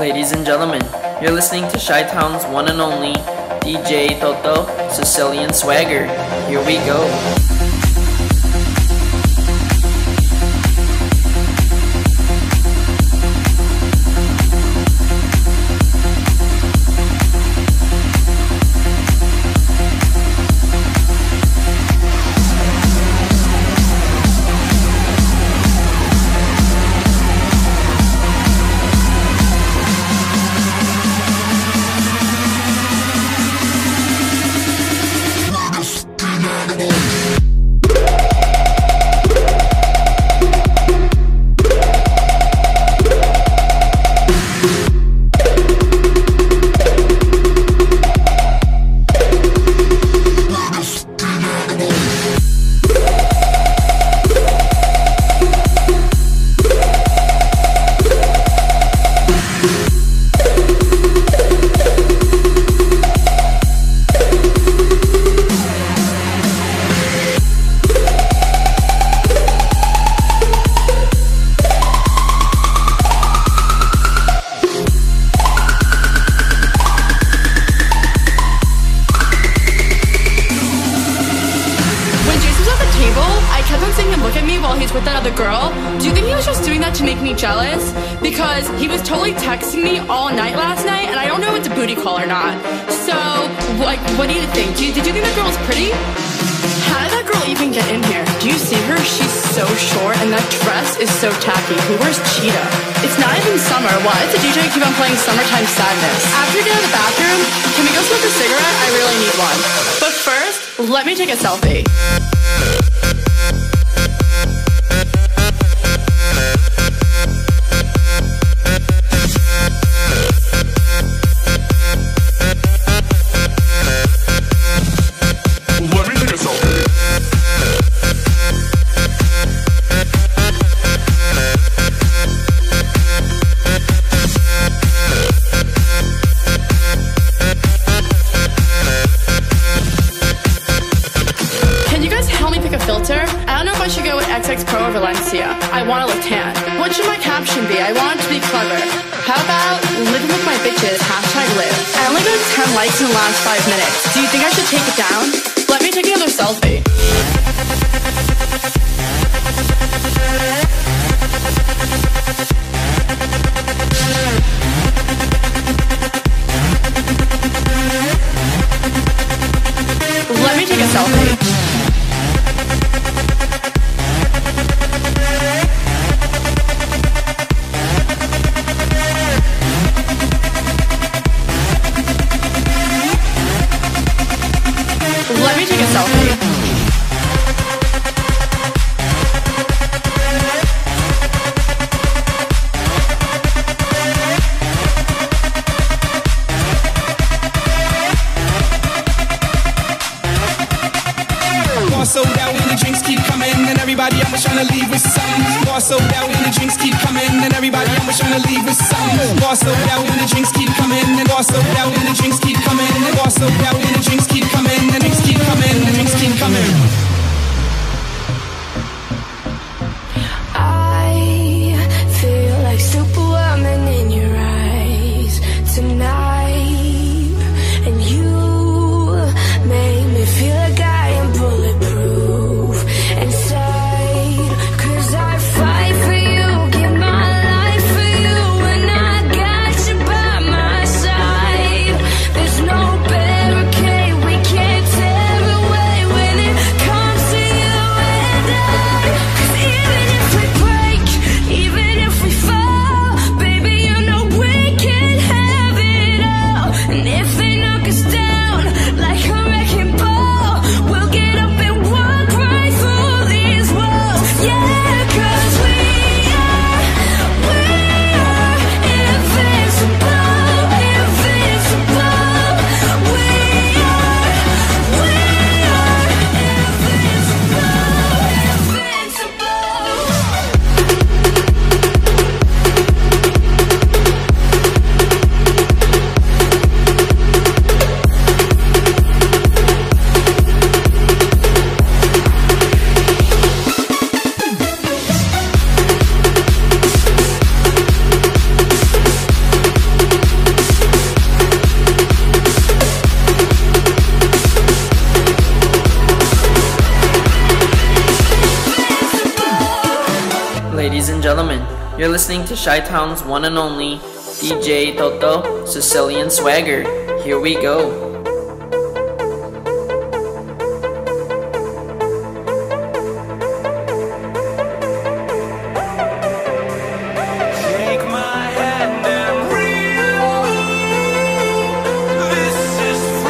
Ladies and gentlemen, you're listening to Chi-Town's one and only DJ Toto Sicilian Swagger. Here we go. Jealous because he was totally texting me all night last night, and I don't know if it's a booty call or not. So, like, what do you think? Did you think that girl was pretty? How did that girl even get in here? Do you see her? She's so short, and that dress is so tacky. Who wears cheetah? It's not even summer. Why does the DJ keep on playing Summertime Sadness? After we get out of the bathroom, can we go smoke a cigarette? I really need one. But first, let me take a selfie. I want to look tan. What should my caption be? I want it to be clever. How about living with my bitches, #live. I only got 10 likes in the last 5 minutes. Do you think I should take it down? Let me take another selfie. Let me take a selfie. Sold out and the drinks keep coming, and everybody almost trying to leave with something. Bar sold out and the drinks keep coming, and everybody almost trying to leave with something. Bar sold out and the drinks keep coming, and bar sold out and the drinks keep coming, and bar sold out and the drinks keep coming, and the drinks keep coming, and the drinks keep coming. I feel like Superwoman in your eyes tonight, and you make me feel like I am bulletproof inside, 'cause I fight for you, give my life for you, and I got you by my side. There's no barricade we can't tear away when it comes You're listening to Chi-Town's one and only DJ Toto, Sicilian Swagger. Here we go. This is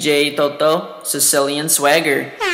DJ Toto, Sicilian Swagger.